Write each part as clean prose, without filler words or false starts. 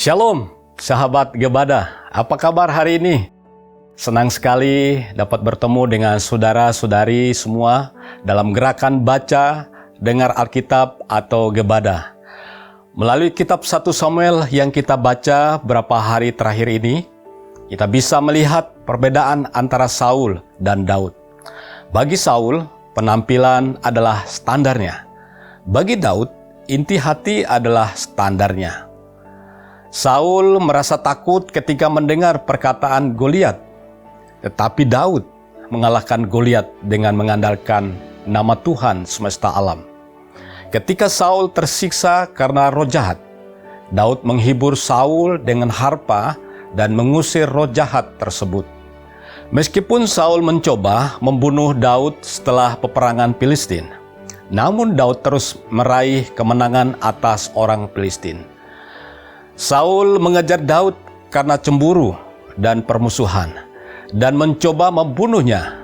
Shalom, sahabat Gebada. Apa kabar hari ini? Senang sekali dapat bertemu dengan saudara-saudari semua dalam gerakan baca, dengar Alkitab atau Gebada. Melalui kitab 1 Samuel yang kita baca beberapa hari terakhir ini, kita bisa melihat perbedaan antara Saul dan Daud. Bagi Saul, penampilan adalah standarnya. Bagi Daud, inti hati adalah standarnya. Saul merasa takut ketika mendengar perkataan Goliat, tetapi Daud mengalahkan Goliat dengan mengandalkan nama Tuhan semesta alam. Ketika Saul tersiksa karena roh jahat, Daud menghibur Saul dengan harpa dan mengusir roh jahat tersebut. Meskipun Saul mencoba membunuh Daud setelah peperangan Filistin, namun Daud terus meraih kemenangan atas orang Filistin. Saul mengejar Daud karena cemburu dan permusuhan dan mencoba membunuhnya.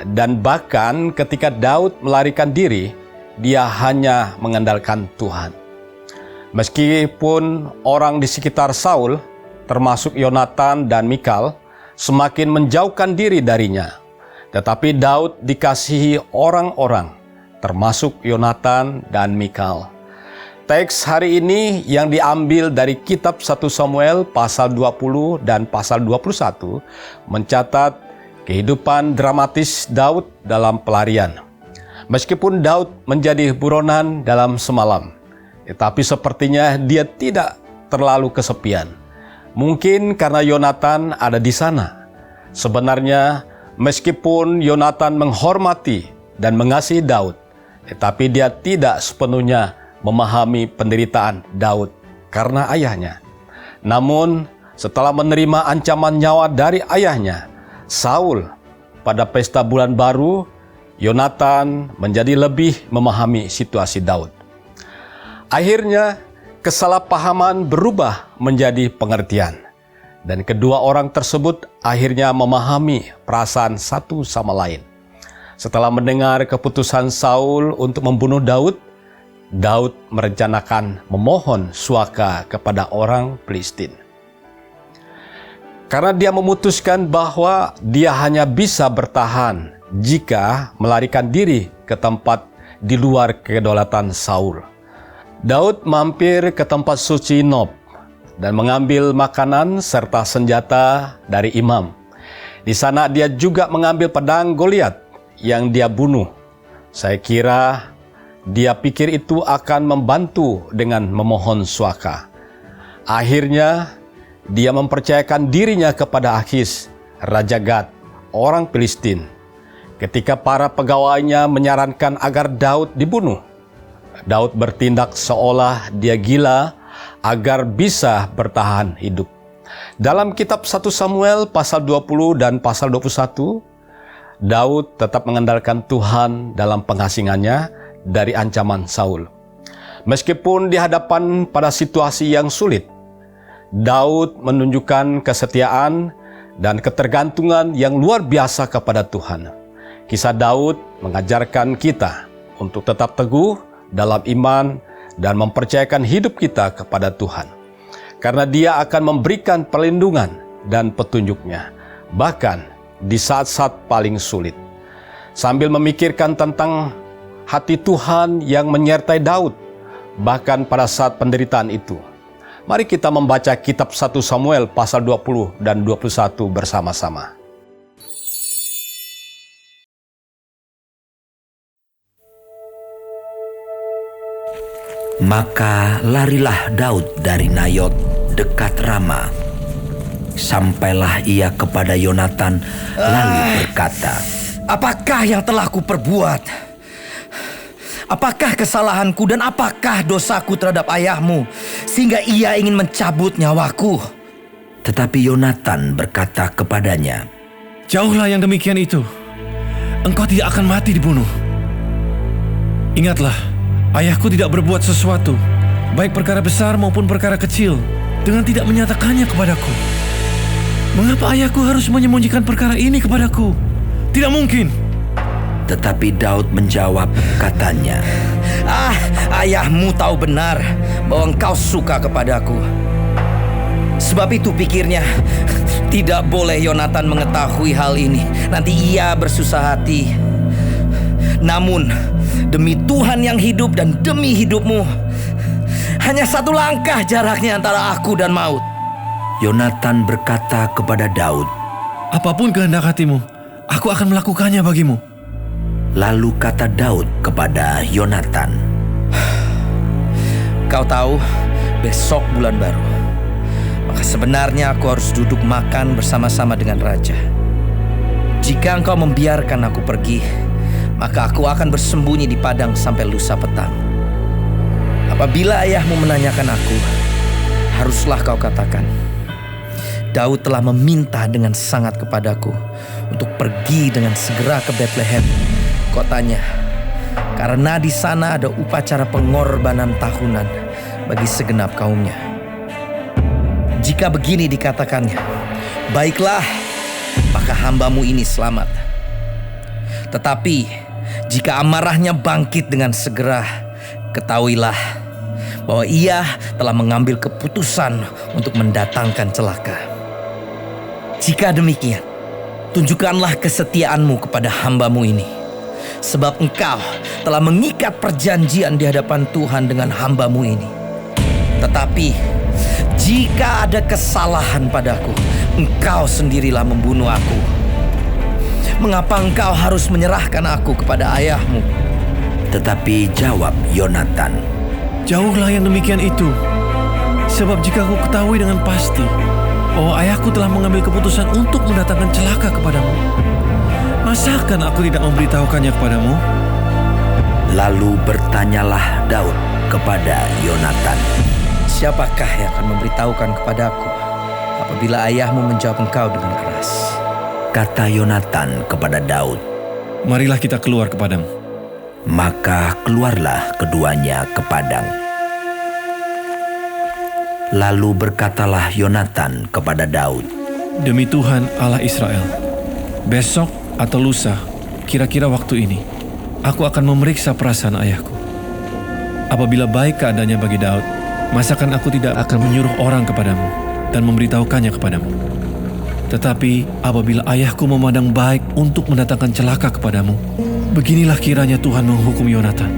Dan bahkan ketika Daud melarikan diri, dia hanya mengandalkan Tuhan. Meskipun orang di sekitar Saul, termasuk Yonatan dan Mikal, semakin menjauhkan diri darinya, tetapi Daud dikasihi orang-orang, termasuk Yonatan dan Mikal. Teks hari ini yang diambil dari kitab 1 Samuel pasal 20 dan pasal 21 mencatat kehidupan dramatis Daud dalam pelarian. Meskipun Daud menjadi buronan dalam semalam, tetapi sepertinya dia tidak terlalu kesepian. Mungkin karena Yonatan ada di sana. Sebenarnya meskipun Yonatan menghormati dan mengasihi Daud, tetapi dia tidak sepenuhnya memahami penderitaan Daud karena ayahnya. Namun, setelah menerima ancaman nyawa dari ayahnya, Saul, pada pesta bulan baru, Yonatan menjadi lebih memahami situasi Daud. Akhirnya, kesalahpahaman berubah menjadi pengertian, dan kedua orang tersebut akhirnya memahami perasaan satu sama lain. Setelah mendengar keputusan Saul untuk membunuh Daud, Daud merencanakan memohon suaka kepada orang Filistin. Karena dia memutuskan bahwa dia hanya bisa bertahan jika melarikan diri ke tempat di luar kedaulatan Saul. Daud mampir ke tempat suci Nob dan mengambil makanan serta senjata dari imam. Di sana dia juga mengambil pedang Goliat yang dia bunuh. Saya kira dia pikir itu akan membantu dengan memohon suaka. Akhirnya, dia mempercayakan dirinya kepada Akis, Raja Gad, orang Filistin. Ketika para pegawainya menyarankan agar Daud dibunuh, Daud bertindak seolah dia gila agar bisa bertahan hidup. Dalam kitab 1 Samuel pasal 20 dan pasal 21, Daud tetap mengandalkan Tuhan dalam pengasingannya dari ancaman Saul. Meskipun di hadapan pada situasi yang sulit, Daud menunjukkan kesetiaan dan ketergantungan yang luar biasa kepada Tuhan. Kisah Daud mengajarkan kita untuk tetap teguh dalam iman dan mempercayakan hidup kita kepada Tuhan, karena Dia akan memberikan perlindungan dan petunjuknya, bahkan di saat-saat paling sulit. Sambil memikirkan tentang hati Tuhan yang menyertai Daud, bahkan pada saat penderitaan itu, mari kita membaca kitab 1 Samuel pasal 20 dan 21 bersama-sama. Maka larilah Daud dari Nayot dekat Rama. Sampailah ia kepada Yonatan lalu berkata, "Apakah yang telah kuperbuat? Apakah kesalahanku dan apakah dosaku terhadap ayahmu, sehingga ia ingin mencabut nyawaku?" Tetapi Yonatan berkata kepadanya, "Jauhlah yang demikian itu. Engkau tidak akan mati dibunuh. Ingatlah, ayahku tidak berbuat sesuatu, baik perkara besar maupun perkara kecil, dengan tidak menyatakannya kepadaku. Mengapa ayahku harus menyembunyikan perkara ini kepadaku? Tidak mungkin." Tetapi Daud menjawab katanya, Ayahmu tahu benar bahwa engkau suka kepadaku. Sebab itu pikirnya, tidak boleh Yonatan mengetahui hal ini. Nanti ia bersusah hati. Namun demi Tuhan yang hidup dan demi hidupmu, hanya 1 langkah jaraknya antara aku dan maut. Yonatan berkata kepada Daud, Apapun kehendak hatimu, aku akan melakukannya bagimu. lalu kata Daud kepada Yonatan, Kau tahu, besok bulan baru. Maka sebenarnya aku harus duduk makan bersama-sama dengan raja. Jika engkau membiarkan aku pergi, maka aku akan bersembunyi di padang sampai lusa petang. Apabila ayahmu menanyakan aku, haruslah kau katakan, Daud telah meminta dengan sangat kepadaku untuk pergi dengan segera ke Betlehem, kotanya, karena di sana ada upacara pengorbanan tahunan bagi segenap kaumnya. Jika begini dikatakannya, baiklah, maka hambamu ini selamat. Tetapi jika amarahnya bangkit dengan segera, ketahuilah bahwa ia telah mengambil keputusan untuk mendatangkan celaka. Jika demikian, tunjukkanlah kesetiaanmu kepada hambamu ini, sebab engkau telah mengikat perjanjian di hadapan Tuhan dengan hambamu ini. Tetapi jika ada kesalahan padaku, engkau sendirilah membunuh aku. Mengapa engkau harus menyerahkan aku kepada ayahmu? tetapi jawab Yonatan, Jauhlah yang demikian itu. Sebab jika aku ketahui dengan pasti bahwa ayahku telah mengambil keputusan untuk mendatangkan celaka kepadamu, masakan aku tidak memberitahukannya kepadamu? lalu bertanyalah Daud kepada Yonatan, Siapakah yang akan memberitahukan kepadaku apabila ayahmu menjawab engkau dengan keras? kata Yonatan kepada Daud. Marilah kita keluar ke padang. Maka keluarlah keduanya ke padang. Lalu berkatalah Yonatan kepada Daud, Demi Tuhan Allah Israel, besok atau lusa, kira-kira waktu ini, aku akan memeriksa perasaan ayahku. Apabila baik keadaannya bagi Daud, masakan aku tidak akan menyuruh orang kepadamu dan memberitahukannya kepadamu. Tetapi apabila ayahku memandang baik untuk mendatangkan celaka kepadamu, beginilah kiranya Tuhan menghukum Yonatan.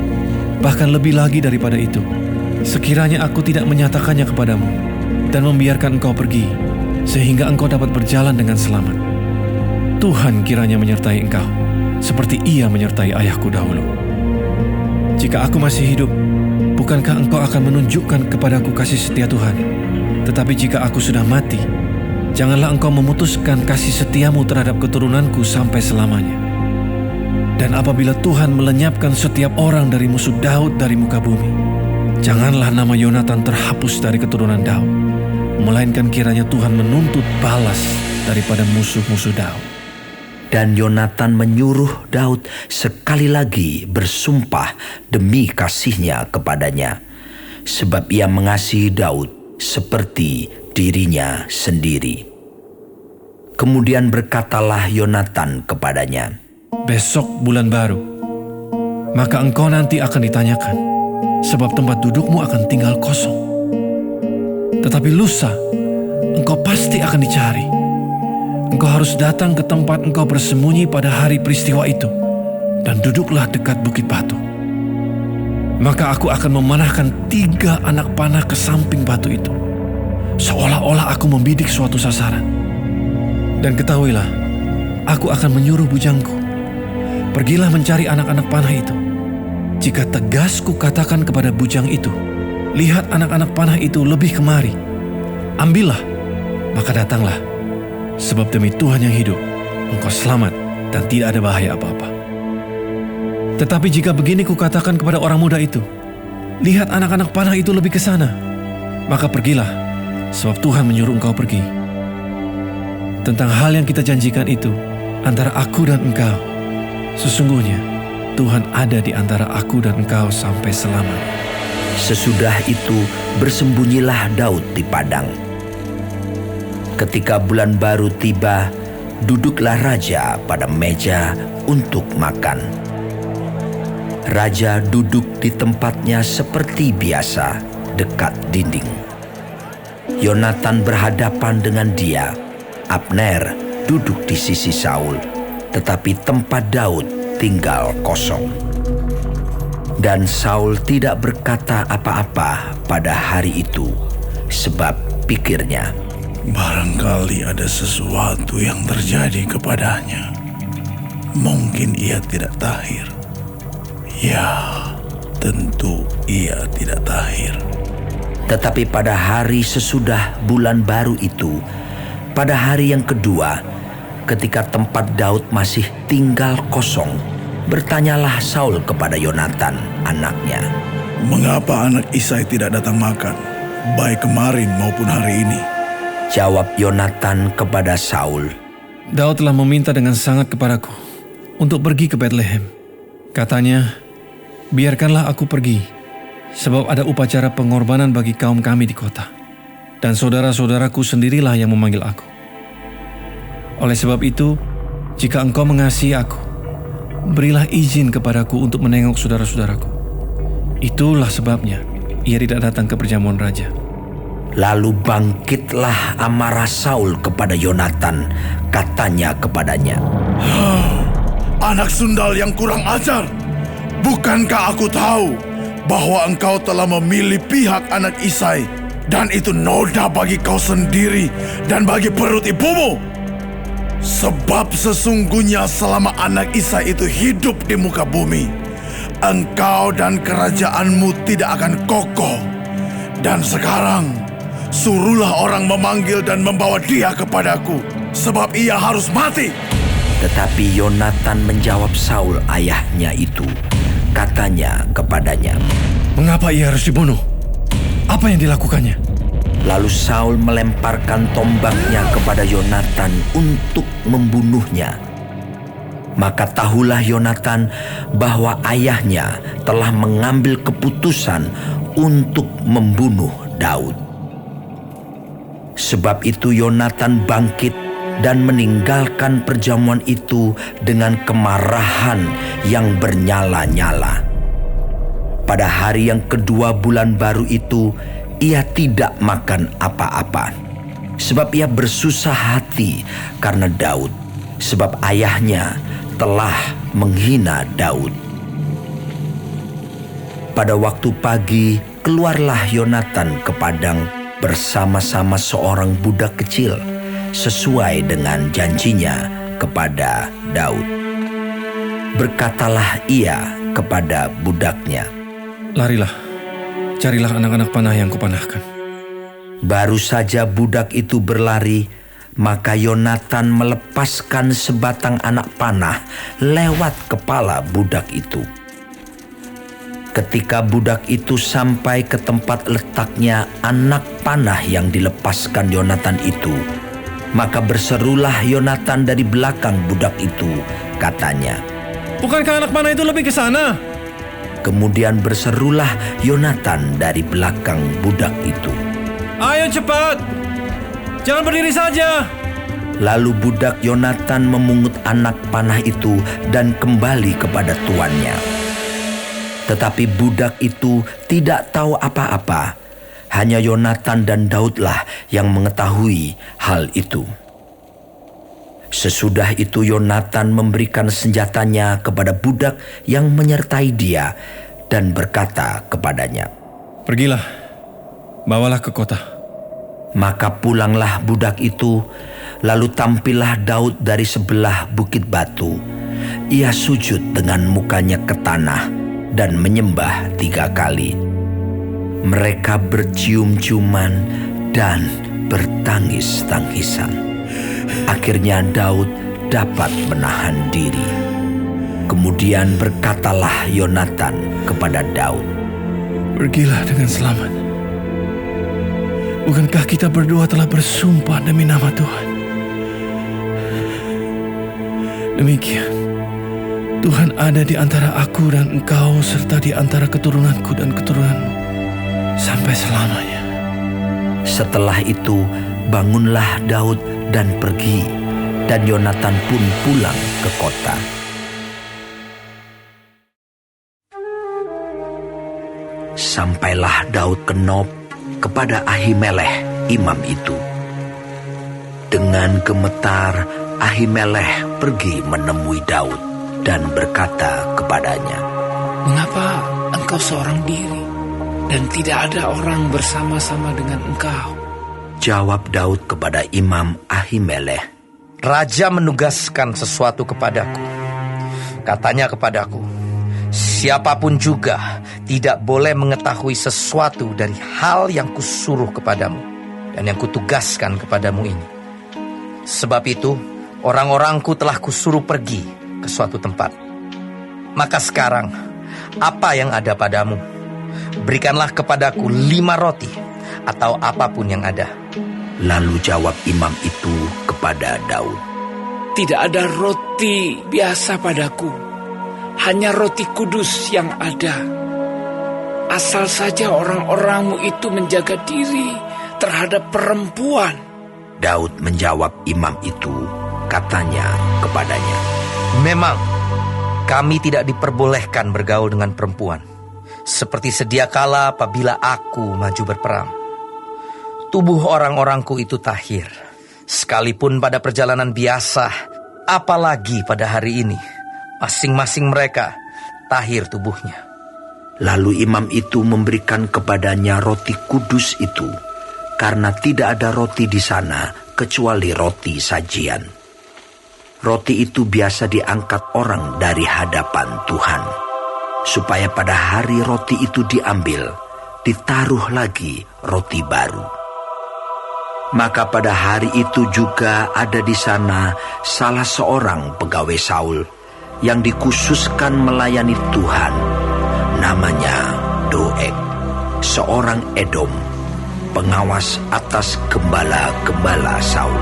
Bahkan lebih lagi daripada itu, sekiranya aku tidak menyatakannya kepadamu dan membiarkan engkau pergi, sehingga engkau dapat berjalan dengan selamat. Tuhan kiranya menyertai engkau, seperti ia menyertai ayahku dahulu. Jika aku masih hidup, bukankah engkau akan menunjukkan kepadaku kasih setia Tuhan? Tetapi jika aku sudah mati, janganlah engkau memutuskan kasih setiamu terhadap keturunanku sampai selamanya. Dan apabila Tuhan melenyapkan setiap orang dari musuh Daud dari muka bumi, janganlah nama Yonatan terhapus dari keturunan Daud, melainkan kiranya Tuhan menuntut balas daripada musuh-musuh Daud. dan Yonatan menyuruh Daud sekali lagi bersumpah demi kasihnya kepadanya, sebab ia mengasihi Daud seperti dirinya sendiri. Kemudian berkatalah Yonatan kepadanya, Besok bulan baru, maka engkau nanti akan ditanyakan, sebab tempat dudukmu akan tinggal kosong. Tetapi lusa, engkau pasti akan dicari. Engkau harus datang ke tempat engkau bersembunyi pada hari peristiwa itu, dan duduklah dekat bukit batu. Maka aku akan memanahkan 3 anak panah ke samping batu itu, seolah-olah aku membidik suatu sasaran. Dan ketahuilah, aku akan menyuruh bujangku, pergilah mencari anak-anak panah itu. Jika tegas kukatakan kepada bujang itu, lihat anak-anak panah itu lebih kemari, ambillah, maka datanglah. Sebab demi Tuhan yang hidup, engkau selamat dan tidak ada bahaya apa-apa. Tetapi jika begini kukatakan kepada orang muda itu, lihat anak-anak panah itu lebih ke sana, maka pergilah, sebab Tuhan menyuruh engkau pergi. Tentang hal yang kita janjikan itu, antara aku dan engkau, sesungguhnya Tuhan ada di antara aku dan engkau sampai selamanya. Sesudah itu bersembunyilah Daud di padang. Ketika bulan baru tiba, duduklah raja pada meja untuk makan. Raja duduk di tempatnya seperti biasa, dekat dinding. Yonatan berhadapan dengan dia. Abner duduk di sisi Saul, tetapi tempat Daud tinggal kosong. Dan Saul tidak berkata apa-apa pada hari itu, sebab pikirnya, barangkali ada sesuatu yang terjadi kepadanya. Mungkin ia tidak tahir. Ya, tentu ia tidak tahir. Tetapi pada hari sesudah bulan baru itu, pada hari yang kedua, ketika tempat Daud masih tinggal kosong, bertanyalah Saul kepada Yonatan, anaknya. Mengapa anak Isai tidak datang makan, baik kemarin maupun hari ini? Jawab Yonatan kepada Saul, Daud telah meminta dengan sangat kepadaku untuk pergi ke Betlehem. Katanya, biarkanlah aku pergi, sebab ada upacara pengorbanan bagi kaum kami di kota, dan saudara-saudaraku sendirilah yang memanggil aku. Oleh sebab itu, jika engkau mengasihi aku, berilah izin kepadaku untuk menengok saudara-saudaraku. Itulah sebabnya ia tidak datang ke perjamuan raja. Lalu bangkitlah amarah Saul kepada Yonatan, katanya kepadanya, Anak sundal yang kurang ajar, bukankah aku tahu bahwa engkau telah memilih pihak anak Isai, dan itu noda bagi kau sendiri dan bagi perut ibumu? Sebab sesungguhnya selama anak Isai itu hidup di muka bumi, engkau dan kerajaanmu tidak akan kokoh. Dan sekarang, suruhlah orang memanggil dan membawa dia kepadaku, sebab ia harus mati. Tetapi Yonatan menjawab Saul ayahnya itu, katanya kepadanya, Mengapa ia harus dibunuh? Apa yang dilakukannya? Lalu Saul melemparkan tombaknya kepada Yonatan untuk membunuhnya. Maka tahulah Yonatan bahwa ayahnya telah mengambil keputusan untuk membunuh Daud. Sebab itu Yonatan bangkit dan meninggalkan perjamuan itu dengan kemarahan yang bernyala-nyala. Pada hari yang kedua bulan baru itu, ia tidak makan apa-apa, sebab ia bersusah hati karena Daud, sebab ayahnya telah menghina Daud. Pada waktu pagi, keluarlah Yonatan ke padang bersama-sama seorang budak kecil, sesuai dengan janjinya kepada Daud. Berkatalah ia kepada budaknya, Larilah, carilah anak-anak panah yang kupanahkan. Baru saja budak itu berlari, maka Yonatan melepaskan sebatang anak panah lewat kepala budak itu. Ketika budak itu sampai ke tempat letaknya anak panah yang dilepaskan Yonatan itu, maka berserulah Yonatan dari belakang budak itu, katanya, Bukankah anak panah itu lebih ke sana? Kemudian berserulah Yonatan dari belakang budak itu, Ayo cepat, jangan berdiri saja. Lalu budak Yonatan memungut anak panah itu dan kembali kepada tuannya. Tetapi budak itu tidak tahu apa-apa. Hanya Yonatan dan Daudlah yang mengetahui hal itu. Sesudah itu Yonatan memberikan senjatanya kepada budak yang menyertai dia dan berkata kepadanya, Pergilah, bawalah ke kota. Maka pulanglah budak itu, lalu tampillah Daud dari sebelah bukit batu. Ia sujud dengan mukanya ke tanah dan menyembah 3 kali. Mereka bercium-ciuman dan bertangis-tangisan. Akhirnya Daud dapat menahan diri. Kemudian berkatalah Yonatan kepada Daud, Pergilah dengan selamat. Bukankah kita berdua telah bersumpah demi nama Tuhan? Demikian, Tuhan ada di antara aku dan engkau serta di antara keturunanku dan keturunanmu sampai selamanya. Setelah itu bangunlah Daud dan pergi, dan Yonatan pun pulang ke kota. Sampailah Daud ke Nob kepada Ahimelech, imam itu. Dengan gemetar, Ahimelech pergi menemui Daud dan berkata kepadanya, "Mengapa engkau seorang diri dan tidak ada orang bersama-sama dengan engkau?" Jawab Daud kepada Imam Ahimelech, Raja menugaskan sesuatu kepadaku. Katanya kepadaku, siapapun juga tidak boleh mengetahui sesuatu dari hal yang kusuruh kepadamu dan yang kutugaskan kepadamu ini. Sebab itu, orang-orangku telah kusuruh pergi ke suatu tempat. Maka sekarang, apa yang ada padamu? Berikanlah kepadaku 5 roti atau apapun yang ada. Lalu jawab imam itu kepada Daud, "Tidak ada roti biasa padaku, hanya roti kudus yang ada. Asal saja orang-orangmu itu menjaga diri terhadap perempuan." Daud menjawab imam itu, katanya kepadanya, Memang kami tidak diperbolehkan bergaul dengan perempuan, seperti sedia kala apabila aku maju berperang. Tubuh orang-orangku itu tahir, sekalipun pada perjalanan biasa, apalagi pada hari ini, masing-masing mereka tahir tubuhnya. Lalu imam itu memberikan kepadanya roti kudus itu, karena tidak ada roti di sana kecuali roti sajian. Roti itu biasa diangkat orang dari hadapan Tuhan, supaya pada hari roti itu diambil, ditaruh lagi roti baru. Maka pada hari itu juga ada di sana salah seorang pegawai Saul yang dikhususkan melayani Tuhan, namanya Doeg, seorang Edom, pengawas atas gembala-gembala Saul.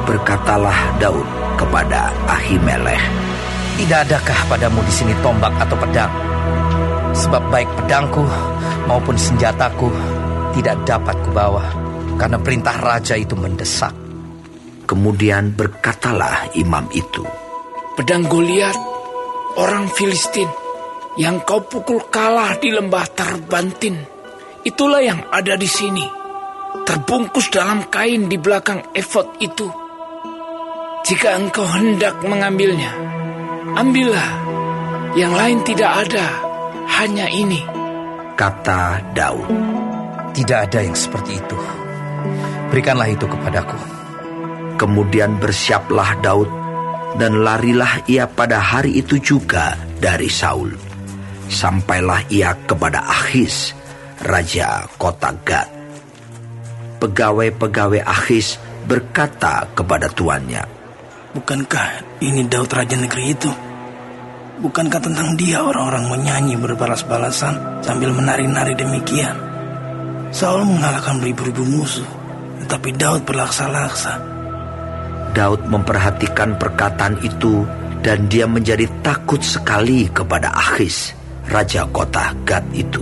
Berkatalah Daud kepada Ahimelech, Tidak adakah padamu di sini tombak atau pedang? Sebab baik pedangku maupun senjataku tidak dapat kubawa, karena perintah raja itu mendesak. Kemudian berkatalah imam itu, "Pedang Goliat, orang Filistin, yang kau pukul kalah di lembah Tarbantin, itulah yang ada di sini, terbungkus dalam kain di belakang efod itu. Jika engkau hendak mengambilnya, ambillah. Yang lain tidak ada, hanya ini." kata Daud. Tidak ada yang seperti itu. Berikanlah itu kepadaku. Kemudian bersiaplah Daud, dan larilah ia pada hari itu juga dari Saul. Sampailah ia kepada Akhis, raja kota Gad. Pegawai-pegawai Akhis berkata kepada tuannya, "Bukankah ini Daud raja negeri itu? Bukankah tentang dia orang-orang menyanyi berbalas-balasan sambil menari-nari demikian? Saul mengalahkan beribu-ribu musuh, tetapi Daud berlaksa-laksa." Daud memperhatikan perkataan itu, dan dia menjadi takut sekali kepada Akhis, raja kota Gad itu.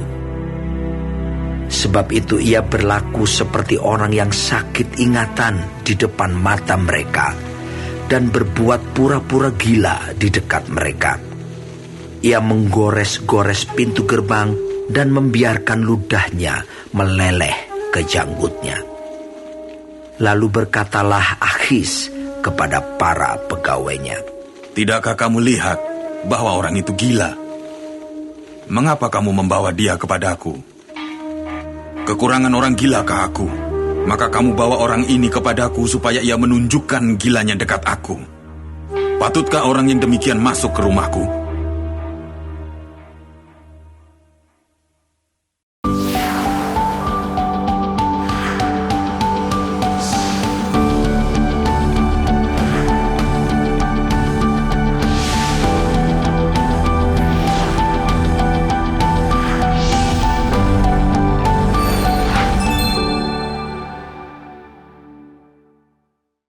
Sebab itu ia berlaku seperti orang yang sakit ingatan di depan mata mereka, dan berbuat pura-pura gila di dekat mereka. Ia menggores-gores pintu gerbang dan membiarkan ludahnya meleleh ke janggutnya. Lalu berkatalah Akhis kepada para pegawainya, "Tidakkah kamu lihat bahwa orang itu gila? Mengapa kamu membawa dia kepadaku? Kekurangan orang gilakah aku? Maka kamu bawa orang ini kepadaku supaya ia menunjukkan gilanya dekat aku. Patutkah orang yang demikian masuk ke rumahku?"